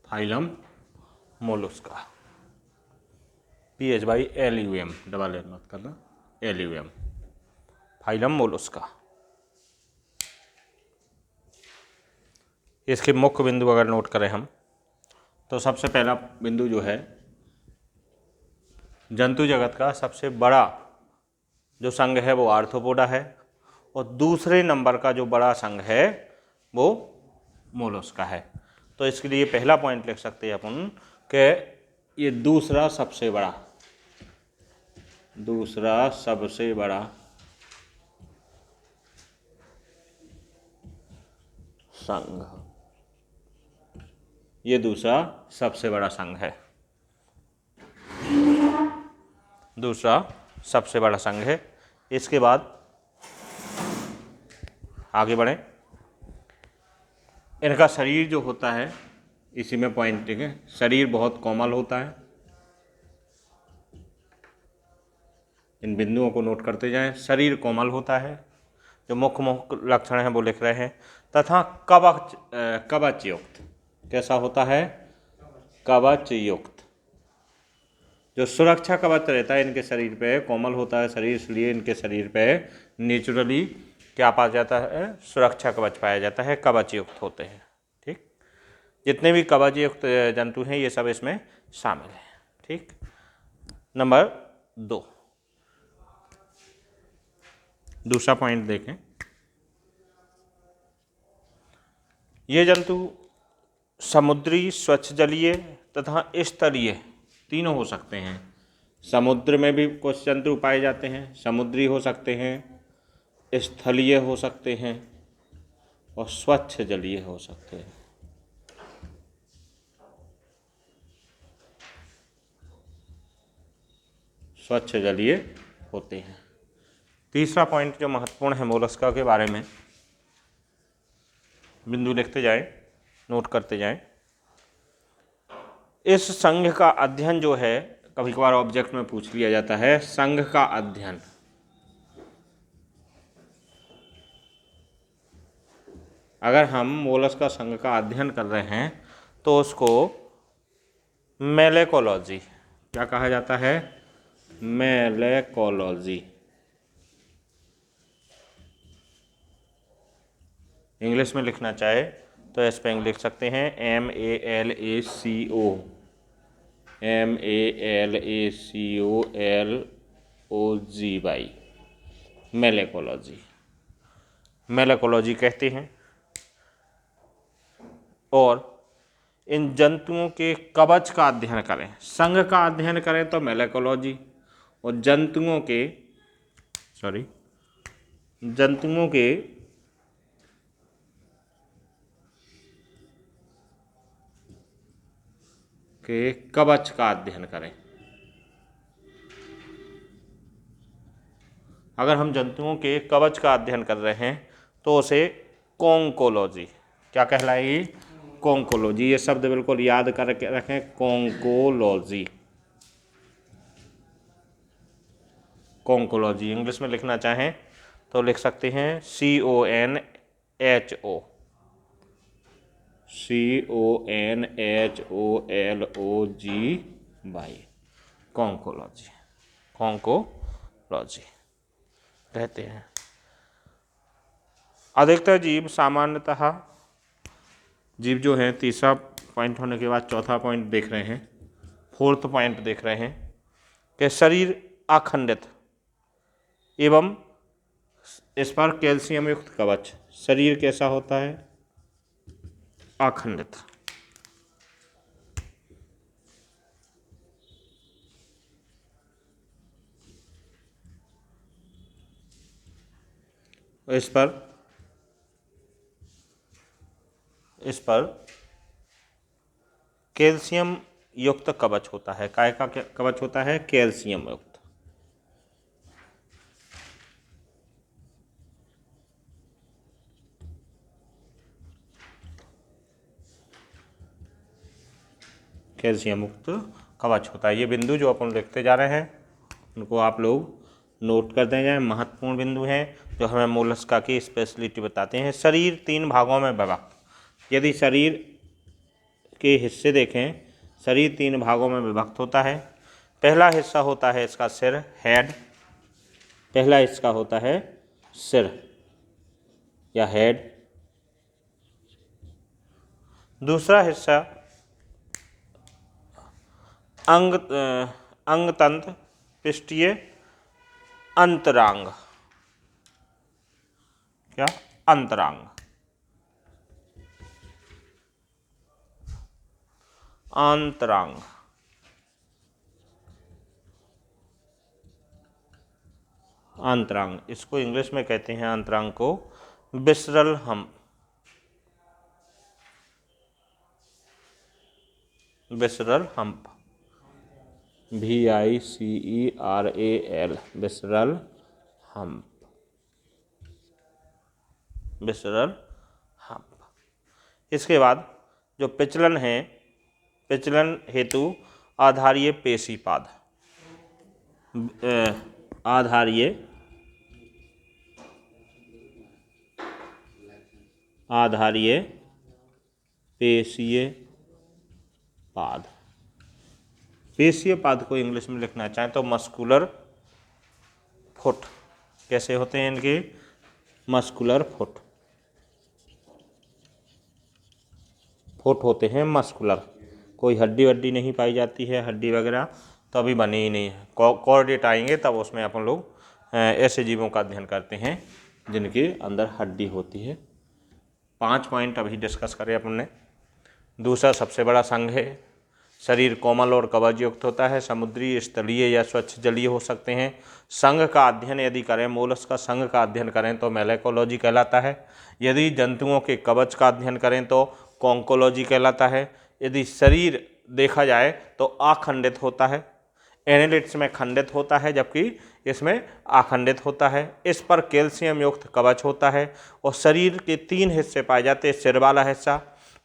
Phylum Mollusca, PHYLUM, double L मत करना, LUM, phylum Mollusca. इसके मुख्य बिंदु अगर नोट करें हम, तो सबसे पहला बिंदु जो है, जंतु जगत का सबसे बड़ा जो संघ है वो आर्थ्रोपोडा है, और दूसरे नंबर का जो बड़ा संघ है वो मोलस्का है। तो इसके लिए पहला पॉइंट लिख सकते हैं अपन कि ये दूसरा सबसे बड़ा संघ, ये दूसरा सबसे बड़ा संघ है, दूसरा सबसे बड़ा संघ है। इसके बाद आगे बढ़ें, इनका शरीर जो होता है, इसी में पॉइंट देखें, शरीर बहुत कोमल होता है। इन बिंदुओं को नोट करते जाएं। शरीर कोमल होता है, जो मुख्य लक्षण हैं वो लिख रहे हैं, तथा कवच युक्त। कैसा होता है? कवच युक्त। जो सुरक्षा कवच रहता है इनके शरीर पे, कोमल होता है शरीर, इसलिए इनके शरीर पे नेचुरली क्या पाया जाता है? सुरक्षा कवच पाया जाता है, कवच युक्त होते हैं। ठीक, जितने भी कवच युक्त जंतु हैं ये सब इसमें शामिल हैं। ठीक, नंबर 2, दूसरा पॉइंट देखें। ये जंतु समुद्री, स्वच्छ जलीय तथा स्थलीय तीनों हो सकते हैं। समुद्र में भी कुछ जंतु पाए जाते हैं, समुद्री हो सकते हैं, स्थलीय हो सकते हैं, और स्वच्छ जलीय हो सकते हैं। स्वच्छ जलीय होते हैं। तीसरा पॉइंट जो महत्वपूर्ण है मोलस्का के बारे में, बिंदु लिखते जाएं, नोट करते जाएं। इस संघ का अध्ययन जो है, कभी कभार ऑब्जेक्ट में पूछ लिया जाता है, संघ का अध्ययन। अगर हम मोलस्का संघ का अध्ययन कर रहे हैं तो उसको मेलेकोलॉजी, क्या कहा जाता है? मेलेकोलॉजी। इंग्लिश में लिखना चाहे तो स्पेलिंग लिख सकते हैं MALACOLOGY, मेलेकोलॉजी, मेलेकोलॉजी कहते हैं। और इन जंतुओं के कवच का अध्ययन करें, संघ का अध्ययन करें तो मेलेकोलॉजी, और जंतुओं के कवच का अध्ययन करें। अगर हम जंतुओं के कवच का अध्ययन कर रहे हैं तो उसे कोंकोलॉजी, क्या कहलाएगी? कोंकोलॉजी। ये शब्द बिल्कुल याद करके रखें, कोंकोलॉजी, कोंकोलॉजी। इंग्लिश में लिखना चाहें तो लिख सकते हैं CONHOLOGY, कोंकोलॉजी, कोंकोलॉजी कहते हैं। अधिकतर जीव सामान्यतः, जीव जो है, तीसरा पॉइंट होने के बाद चौथा पॉइंट देख रहे हैं, फोर्थ पॉइंट देख रहे हैं कि शरीर अखंडित एवं इस पर कैल्शियम युक्त कवच। शरीर कैसा होता है? अखंडित। इस पर कैल्शियम युक्त कवच होता है। काय का कवच होता है? कैल्शियम युक्त। कैल्शियम युक्त कवच होता है। ये बिंदु जो अपन लिखते जा रहे हैं उनको आप लोग नोट करते जाएं। महत्वपूर्ण बिंदु हैं जो हमें मोलस्का की स्पेशलिटी बताते हैं। शरीर 3 भागों में विभक्त। यदि शरीर के हिस्से देखें, शरीर 3 भागों में विभक्त होता है। पहला हिस्सा होता है इसका सिर, हेड। पहला इसका होता है सिर या हेड। दूसरा हिस्सा अंग तंत्र, पृष्ठीय अंतरांग। क्या? अंतरांग। अंतरांग। अंतरांग, इसको इंग्लिश में कहते हैं अंतरांग को visceral hump. Visceral hump, VICERAL, visceral hump. Visceral hump. इसके बाद जो पिचलन है, पिचलन हेतु आधारीय पेशीपाद। आधारीय पेशीय पाद। पेशीय पाद को इंग्लिश में लिखना चाहें तो मस्कुलर फुट। कैसे होते हैं इनके? Muscular foot. फुट होते हैं मस्कुलर। कोई हड्डी वड्डी नहीं पाई जाती है, हड्डी वगैरह तो अभी बनी ही नहीं है। कॉर्डेट आएंगे तब उसमें अपन लोग ऐसे जीवों का अध्ययन करते हैं जिनके अंदर हड्डी होती है। 5 पॉइंट अभी डिस्कस करे अपन ने। दूसरा सबसे बड़ा संघ है। शरीर कोमल और कवच युक्त होता है। समुद्री, स्थलीय या स्वच्छ जलीय हो सकते हैं। संघ का अध्ययन यदि करें, मोलस्क का संघ का अध्ययन करें तो मैलेकोलॉजी कहलाता है। यदि जंतुओं के कवच का अध्ययन करें तो कॉन्कोलॉजी कहलाता है। यदि शरीर देखा जाए तो अखंडित होता है। एनालिट्स में खंडित होता है जबकि इसमें अखंडित होता है। इस पर कैल्शियम युक्त कवच होता है और शरीर के 3 हिस्से पाए जाते हैं, सिर वाला हिस्सा,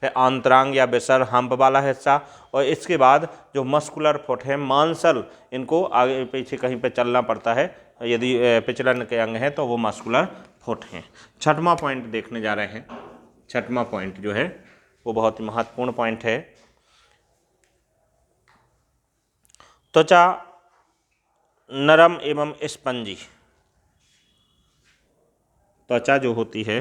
फिर अंतरांग या विसर हम्प वाला हिस्सा, और इसके बाद जो मस्कुलर फुट है, मांसल, इनको आगे पीछे कहीं पे चलना पड़ता है। यदि पिचलन के अंग हैं तो वो मस्कुलर फुट हैं। 6वां पॉइंट देखने जा रहे हैं। 6वां पॉइंट जो है वो बहुत ही महत्वपूर्ण पॉइंट है। त्वचा नरम एवं स्पंजी। त्वचा जो होती है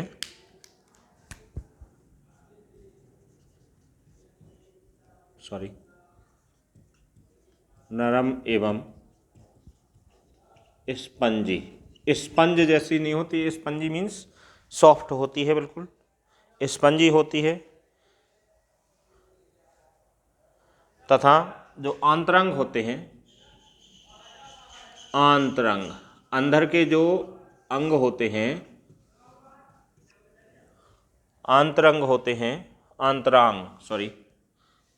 नरम एवं स्पंजी। स्पंज जैसी नहीं होती, स्पंजी मीन्स सॉफ्ट होती है, बिल्कुल स्पंजी होती है। तथा जो आंतरंग होते हैं, आंतरंग, अंदर के जो अंग होते हैं, आंतरंग होते हैं,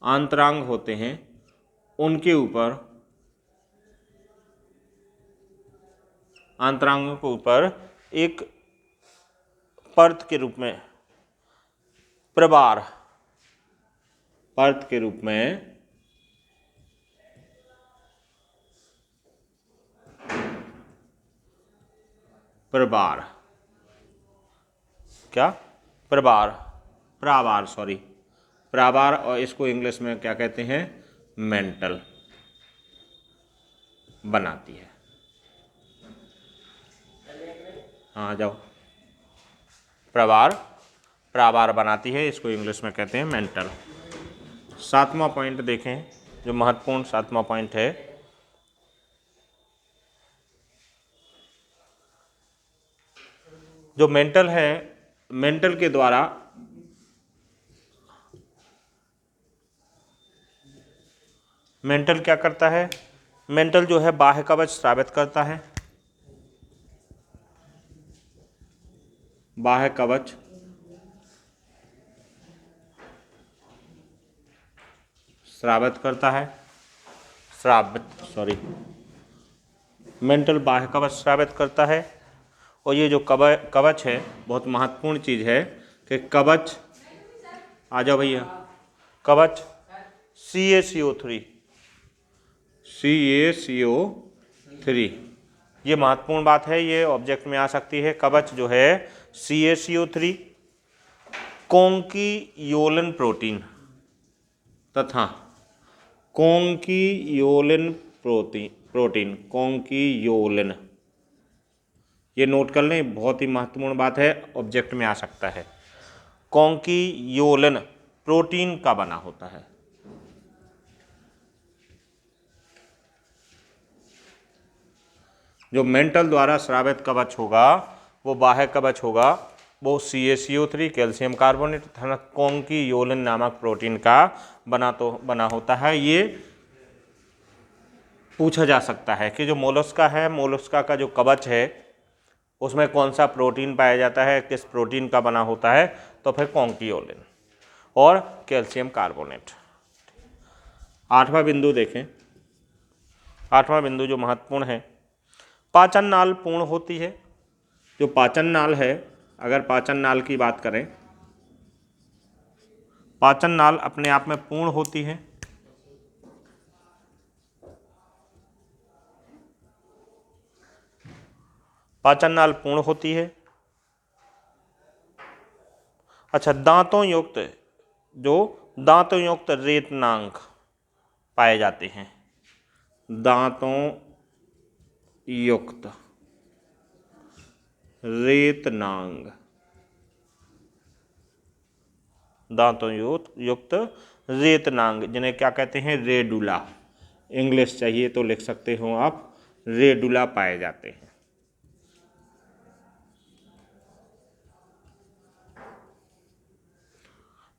आंतरांग होते हैं, उनके ऊपर, आंतरांगों के ऊपर एक परत के रूप में, प्रवार, परत के रूप में प्रवार, क्या? प्रवार, प्रावार, प्रावार, और इसको इंग्लिश में क्या कहते हैं? मेंटल बनाती है। हाँ जाओ। प्रावार बनाती है, इसको इंग्लिश में कहते हैं मेंटल। 7वां पॉइंट देखें, जो महत्वपूर्ण 7वां पॉइंट है, जो मेंटल है, मेंटल के द्वारा मेंटल क्या करता है? मेंटल जो है बाह्य कवच स्रावित करता है। बाह्य कवच स्रावित करता है। मेंटल बाह्य कवच स्रावित करता है। और ये जो कवच है, बहुत महत्वपूर्ण चीज़ है कि कवच, आ जाओ भैया, कवच CaCO3, ये महत्वपूर्ण बात है, ये ऑब्जेक्ट में आ सकती है। कवच जो है CaCO3, कॉन्कियोलिन प्रोटीन, तथा कॉन्कियोलिन प्रोटीन कॉन्कियोलिन, ये नोट कर लें, बहुत ही महत्वपूर्ण बात है, ऑब्जेक्ट में आ सकता है। कॉन्कियोलिन प्रोटीन का बना होता है। जो मेंटल द्वारा स्रावित कवच होगा वो बाह्य कवच होगा, वो CaCO3 कैल्शियम कार्बोनेट तथा कॉन्कियोलिन नामक प्रोटीन का बना होता है। ये पूछा जा सकता है कि जो मोलस्का है, मोलस्का का जो कवच है उसमें कौन सा प्रोटीन पाया जाता है, किस प्रोटीन का बना होता है, तो फिर कॉन्कियोलिन और कैल्शियम कार्बोनेट। आठवां बिंदु देखें, आठवां बिंदु जो महत्वपूर्ण है, पाचन नाल पूर्ण होती है। जो पाचन नाल है, अगर पाचन नाल की बात करें, पाचन नाल अपने आप में पूर्ण होती है। पाचन नाल पूर्ण होती है। अच्छा, दांतों युक्त, जो दांतों युक्त रेतनांग पाए जाते हैं, दांतों युक्त रेतनांग, दांतों युक्त रेतनांग, जिन्हें क्या कहते हैं, रेडुला। इंग्लिश चाहिए तो लिख सकते हो आप, रेडुला पाए जाते हैं।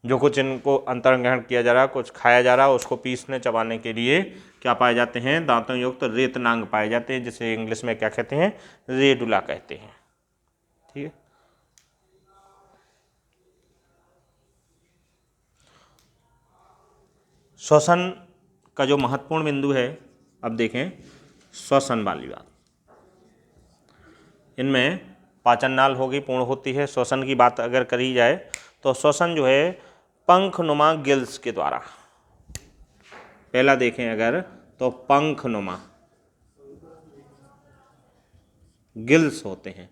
जो कुछ इनको अंतरण ग्रहण किया जा रहा, कुछ खाया जा रहा, उसको पीसने चबाने के लिए क्या पाए जाते हैं, दांतों युक्त रेतनांग पाए जाते हैं, जिसे इंग्लिश में क्या कहते हैं, रेडुला कहते हैं। ठीक है। श्वसन का जो महत्वपूर्ण बिंदु है, अब देखें श्वसन वाली बात। इनमें पाचन नाल होगी, पूर्ण होती है। श्वसन की बात अगर करी जाए तो श्वसन जो है पंखनुमा गिल्स के द्वारा, पहला देखें अगर तो पंखनुमा गिल्स होते हैं,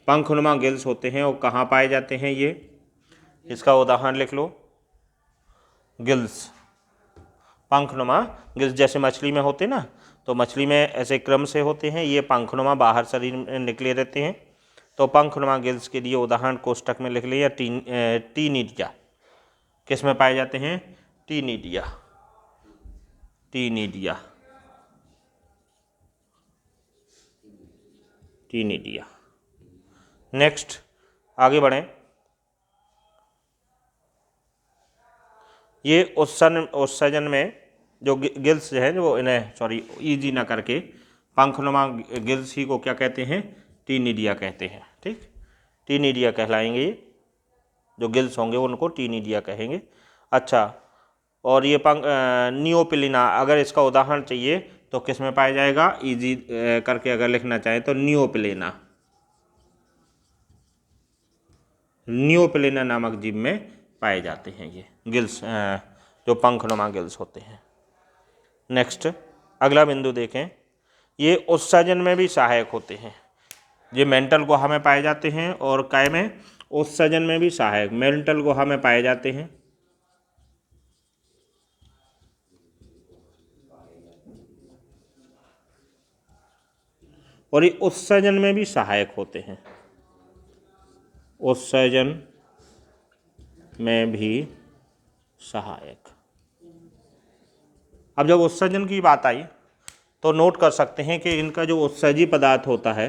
पंखनुमा गिल्स होते हैं। और कहाँ पाए जाते हैं ये, इसका उदाहरण लिख लो, गिल्स, पंखनुमा गिल्स। जैसे मछली में होते ना, तो मछली में ऐसे क्रम से होते हैं, ये पंखनुमा बाहर शरीर में निकले रहते हैं। तो पंखनुमा गिल्स के लिए उदाहरण कोष्टक में लिख लिया, टीनिडिया। किस में पाए जाते हैं, टीनिडिया, टीनिडिया, टीनिडिया। नेक्स्ट आगे बढ़ें। ये उत्सर्जन में जो गिल्स हैं, जो इन्हें सॉरी ईजी ना करके पंखनुमा गिल्स ही को क्या कहते हैं, टीनिडिया कहते हैं। ठीक, टीनिडिया कहलाएंगे ये, जो गिल्स होंगे उनको टीनिडिया कहेंगे। अच्छा, और ये नियोपिलिना, अगर इसका उदाहरण चाहिए तो किस में पाया जाएगा, ईजी करके अगर लिखना चाहें तो नियोपिलिना, नियोपिलिना नामक जीव में पाए जाते हैं ये गिल्स, जो पंखनुमा गिल्स होते हैं। नेक्स्ट अगला बिंदु देखें, ये उत्सर्जन में भी सहायक होते हैं। ये मेंटल गुहा में पाए जाते हैं और काय में, उत्सर्जन में भी सहायक, मेंटल गुहा में पाए जाते हैं। और ये उत्सर्जन में भी सहायक होते हैं, उत्सर्जन में भी सहायक। अब जब उत्सर्जन की बात आई तो नोट कर सकते हैं कि इनका जो उत्सर्जी पदार्थ होता है,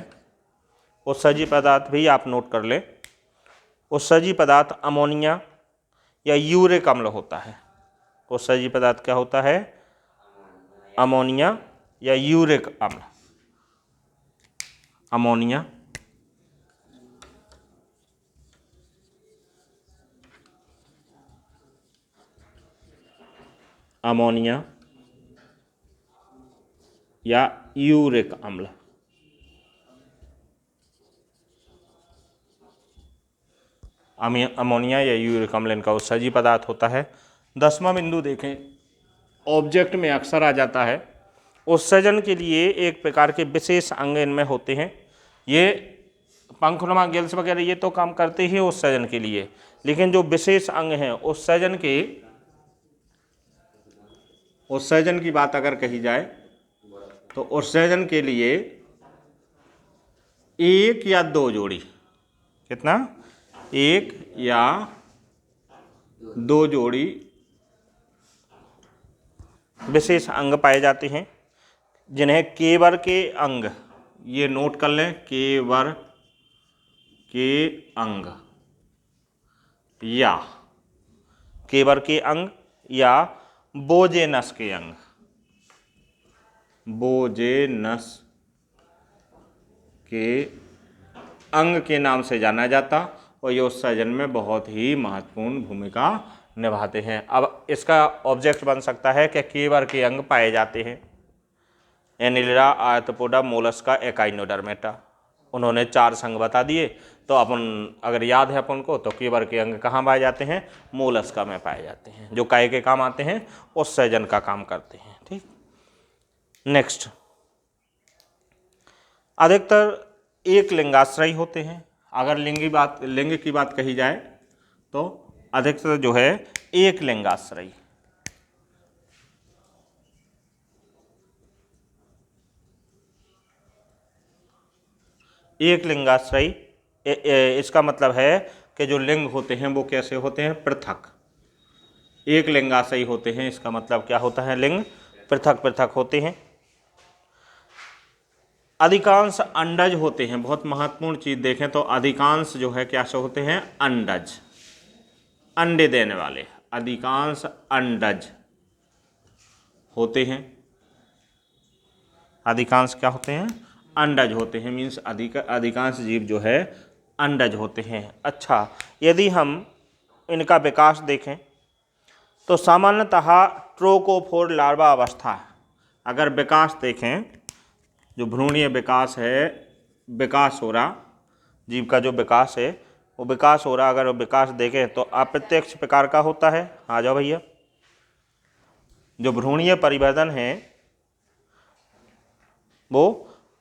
उत्सर्जी पदार्थ भी आप नोट कर लें। उत्सर्जी पदार्थ अमोनिया या यूरिक अम्ल होता है। उत्सर्जी पदार्थ क्या होता है, अमोनिया या यूरिक अम्ल। अमोनिया, अमोनिया या यूरिक अम्ल। अमोनिया या यूरिक अम्ल इनका उत्सर्जी पदार्थ होता है। 10वां बिंदु देखें, ऑब्जेक्ट में अक्सर आ जाता है। उत्सर्जन के लिए एक प्रकार के विशेष अंग इनमें होते हैं। ये पंखनुमा गिल्स वगैरह ये तो काम करते ही उत्सर्जन के लिए, लेकिन जो विशेष अंग हैं उत्सर्जन की बात अगर कही जाए तो उत्सर्जन के लिए एक या दो जोड़ी, कितना, एक या दो जोड़ी विशेष अंग पाए जाते हैं जिन्हें केवर के अंग, ये नोट कर लें, केवर के अंग या केवर के अंग या बोजेनस के अंग, बोजेनस के अंग के नाम से जाना जाता और ये उत्सर्जन में बहुत ही महत्वपूर्ण भूमिका निभाते हैं। अब इसका ऑब्जेक्ट बन सकता है कि केवर के अंग पाए जाते हैं, एनिलिडा, आर्थ्रोपोडा, मोलस्का, एकाइनोडर्मेटा। उन्होंने 4 संघ बता दिए, तो अपन अगर याद है अपन को तो केवर के अंग कहाँ पाए जाते हैं, मोलस्का में पाए जाते हैं, जो काय के काम आते हैं, उत्सर्जन का काम करते हैं। ठीक, नेक्स्ट, अधिकतर एक लिंगाश्रयी होते हैं। अगर लिंग की बात कही जाए तो अधिकतर जो है एक लिंगाश्रयी, एक लिंगाश्रयी। इसका मतलब है कि जो लिंग होते हैं वो कैसे होते हैं, पृथक, एक लिंगाश्रयी होते हैं। इसका मतलब क्या होता है, लिंग पृथक पृथक होते हैं। अधिकांश अंडज होते हैं, बहुत महत्वपूर्ण चीज देखें तो अधिकांश जो है क्या से होते हैं, अंडज, अंडे देने वाले, अधिकांश अंडज होते हैं। अधिकांश क्या होते हैं, अंडज होते हैं, मीन्स अधिकांश जीव जो है अंडज होते हैं। अच्छा, यदि हम इनका विकास देखें तो सामान्यतः ट्रोकोफोर लार्वा अवस्था, अगर विकास देखें, जो भ्रूणीय विकास है, विकास हो रहा, जीव का जो विकास है वो विकास हो रहा, अगर विकास देखें तो अप्रत्यक्ष प्रकार का होता है। आ जाओ भैया, जो भ्रूणीय परिवर्धन है वो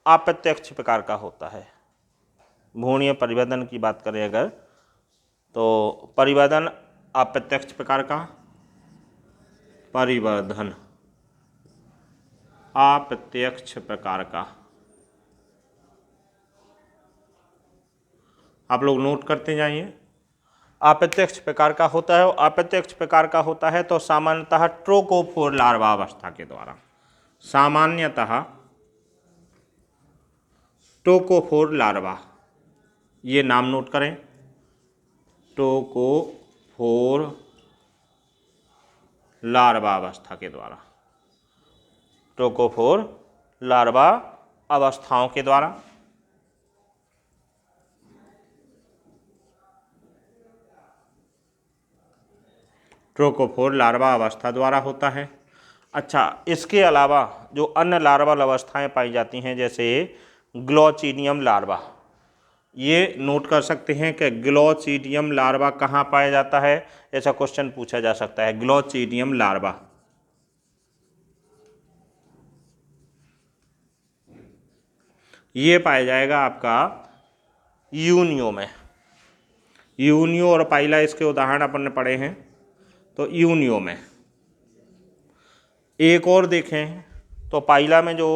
अप्रत्यक्ष प्रकार का होता है। भ्रूणीय परिवर्धन की बात करें अगर तो परिवर्धन अप्रत्यक्ष प्रकार का, परिवर्धन अप्रत्यक्ष प्रकार का, आप लोग नोट करते जाइए। अप्रत्यक्ष प्रकार का होता है, अप्रत्यक्ष प्रकार का होता है तो सामान्यतः ट्रोकोफोर लार्वा अवस्था के द्वारा, सामान्यतः ट्रोकोफोर लार्वा, ये नाम नोट करें, ट्रोकोफोर लार्वा अवस्था के द्वारा, ट्रोकोफोर लार्वा अवस्थाओं के द्वारा। ट्रोकोफोर लार्वा अवस्था द्वारा होता है। अच्छा, इसके अलावा जो अन्य लार्वल अवस्थाएं पाई जाती हैं जैसे ग्लोचिडियम लार्वा, ये नोट कर सकते हैं कि ग्लोचिडियम लार्वा कहाँ पाया जाता है, ऐसा क्वेश्चन पूछा जा सकता है। ग्लोचिडियम लार्वा ये पाया जाएगा आपका यूनियो में। यूनियो और पाइला इसके उदाहरण अपन ने पढ़े हैं, तो यूनियो में। एक और देखें तो पाइला में जो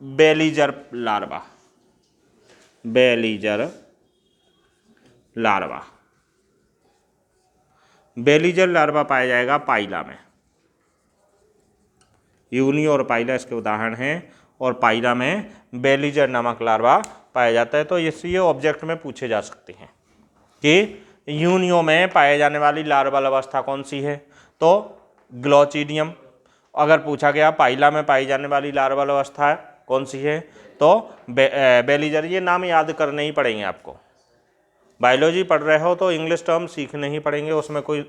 बेलीजर लार्वा, बेलीजर लार्वा, बेलीजर लार्वा पाया जाएगा पाइला में। यूनियो और पाइला इसके उदाहरण हैं और पाइला में बेलीजर नामक लार्वा पाया जाता है। तो ये ऑब्जेक्ट में पूछे जा सकते हैं कि यूनियो में पाए जाने वाली लार्वल अवस्था कौन सी है, तो ग्लोचिडियम। अगर पूछा गया पाइला में पाई जाने वाली लार्वल अवस्था कौन सी है, तो बेलीजर। ये नाम याद करने ही पड़ेंगे आपको, बायोलॉजी पढ़ रहे हो तो इंग्लिश टर्म सीखने ही पड़ेंगे, उसमें कोई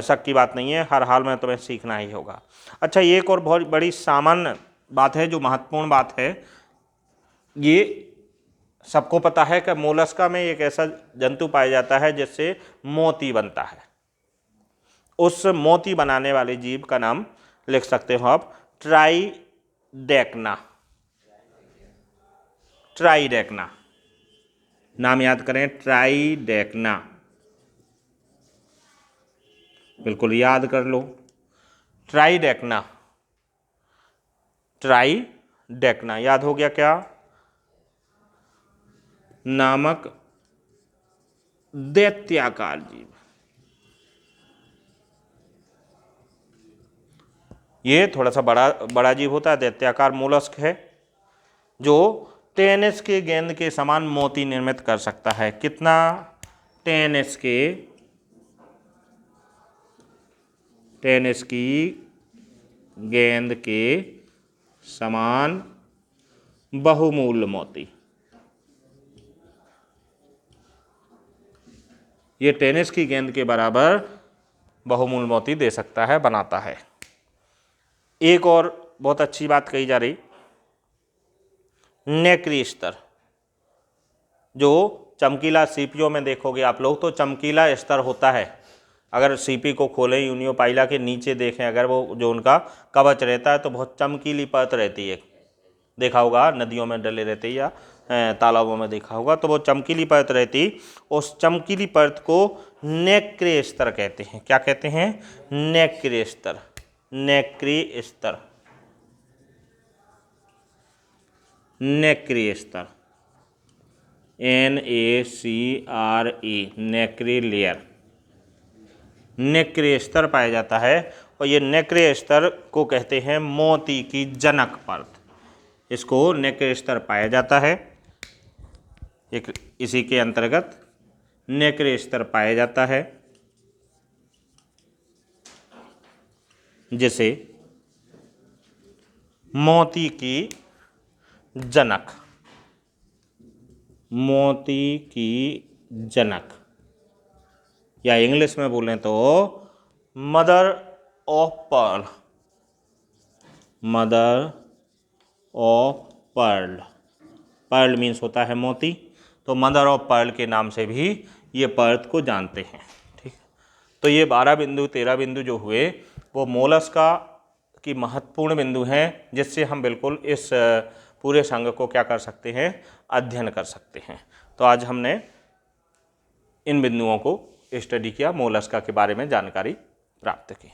शक की बात नहीं है, हर हाल में तुम्हें सीखना ही होगा। अच्छा, ये एक और बहुत बड़ी सामान्य बात है जो महत्वपूर्ण बात है, ये सबको पता है कि मोलस्का में एक ऐसा जंतु पाया जाता है जिससे मोती बनता है। उस मोती बनाने वाले जीव का नाम लिख सकते हो आप, ट्राइडेक्ना। ट्राइडेक्ना नाम याद करें, ट्राइडेक्ना। बिल्कुल याद कर लो। ट्राइडेक्ना, ट्राइडेक्ना याद हो गया क्या? नामक दैत्याकार जीव। ये थोड़ा सा बड़ा जीव होता है, दैत्याकार मोलस्क है जो टेनिस के गेंद के समान मोती निर्मित कर सकता है। कितना? टेनिस की गेंद के समान बहुमूल्य मोती। ये टेनिस की गेंद के बराबर बहुमूल्य मोती दे सकता है, बनाता है। एक और बहुत अच्छी बात कही जा रही, नेक्री स्तर, जो चमकीला सीपियों में देखोगे आप लोग तो चमकीला स्तर होता है। अगर सीपी को खोलें, यूनियोपाइला के नीचे देखें, अगर वो जो उनका कवच रहता है तो बहुत चमकीली परत रहती है। देखा होगा नदियों में डले रहते या तालाबों में देखा होगा, तो वो चमकीली परत रहती, उस चमकीली परत को नेक्री स्तर कहते हैं। क्या कहते हैं? नेक्री स्तर, नेक्री स्तर, नेक्री स्तर, NACRE, नेक्री लेयर, नेक्री स्तर पाया जाता है। और ये नेक्री स्तर को कहते हैं मोती की जनक परत। इसको नेक्री स्तर पाया जाता है, एक इसी के अंतर्गत नेक्री स्तर पाया जाता है, जिसे मोती की जनक, मोती की जनक, या इंग्लिश में बोलें तो mother of pearl, mother of pearl. Pearl means होता है मोती, तो मदर ऑफ पर्ल के नाम से भी ये परत को जानते हैं। ठीक, तो ये 12 बिंदु 13 बिंदु जो हुए वो मोलस्का की महत्वपूर्ण बिंदु हैं, जिससे हम बिल्कुल इस पूरे संघ को क्या कर सकते हैं? अध्ययन कर सकते हैं। तो आज हमने इन बिंदुओं को स्टडी किया, मोलस्का के बारे में जानकारी प्राप्त की।